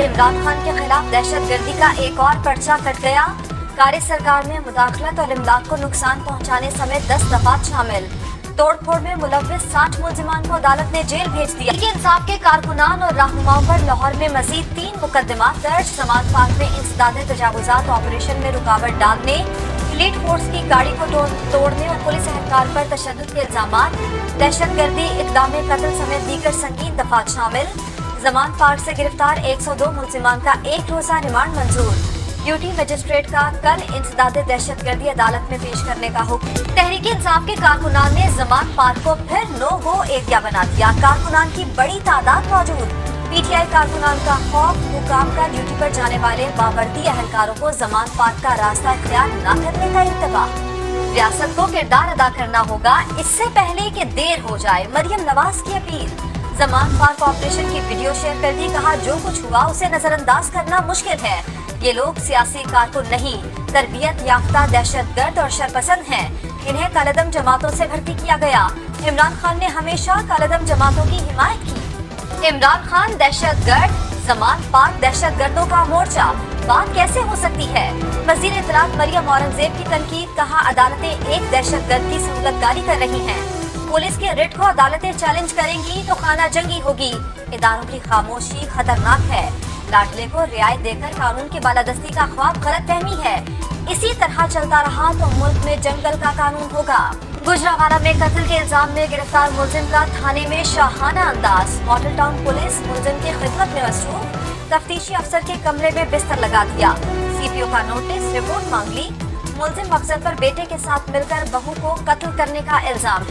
इमरान खान के खिलाफ दहशतगर्दी का एक और पर्चा कट गया। कारी सरकार में मुदाखलत और इमलाक को नुकसान पहुंचाने समेत 10 दफात शामिल। तोड़फोड़ में मुलव्विस 60 मुलजिमान को अदालत ने जेल भेज दिया। इंसाफ के कारकुनान और रहनुमाओं पर लाहौर में मजीद 3 मुकदमात दर्ज। जमात पार्क में इंसदाद तजावुजात ऑपरेशन में रुकावट डालने, एलीट फोर्स की गाड़ी को तोड़ने और पुलिस एहलकार पर तशद्दुद के इल्जामात, दहशतगर्दी, इक़दाम कत्ल समेत दीगर संगीन दफात शामिल। जमात पार्क से गिरफ्तार 102 मुलजिमान का 1 रोजा रिमांड मंजूर। ड्यूटी मजिस्ट्रेट का कल इंसदाद दहशतगर्दी अदालत में पेश करने का हुक्म। तहरीक इंसाफ के कारकुनान ने जमात पार्क को फिर नो गो एरिया बना दिया। कारकुनान की बड़ी तादाद मौजूद। पीटीआई कारकुनान का खौफ, हुकाम का ड्यूटी पर जाने वाले बावर्दी एहलकारों को जमात पार्क का रास्ता इख्तियार न करने का इंतबाह। रियासत को किरदार अदा करना होगा इससे पहले कि देर हो जाए, मरियम नवाज की अपील। जमात पार्क ऑपरेशन की वीडियो शेयर कर दी, कहा जो कुछ हुआ उसे नजरअंदाज करना मुश्किल है। ये लोग सियासी कारकुन नहीं, तरबियत याफ्ता दहशतगर्द और शरपसंद हैं। इन्हें कालेदम जमातों से भर्ती किया गया। इमरान खान ने हमेशा कालेदम जमातों की हिमायत की। इमरान खान दहशतगर्द, जमात पार्क दहशतगर्दों का मोर्चा, बात कैसे हो सकती है? वजीर इत्तलात मरियम औरंगजेब की तनकीद, कहा अदालतें एक दहशतगर्द की सहूलतकारी कर रही हैं। पुलिस के रिट को अदालतें चैलेंज करेंगी तो खाना जंगी होगी। इदारों की खामोशी खतरनाक है। लाडले को रियायत देकर कानून की बालादस्ती का ख्वाब गलतफहमी है। इसी तरह चलता रहा तो मुल्क में जंगल का कानून होगा। गुजरावाला में कत्ल के इल्जाम में गिरफ्तार मुलजिम का थाने में शाहाना अंदाज। मॉडल टाउन पुलिस मुलजिम की खिदमत में मसरूफ। तफ्तीशी अफसर के कमरे में बिस्तर लगा दिया। सीपीओ का नोटिस, रिपोर्ट मांग ली। मुलजिम अफसर पर बेटे के साथ मिलकर बहू को कत्ल करने का इल्जाम।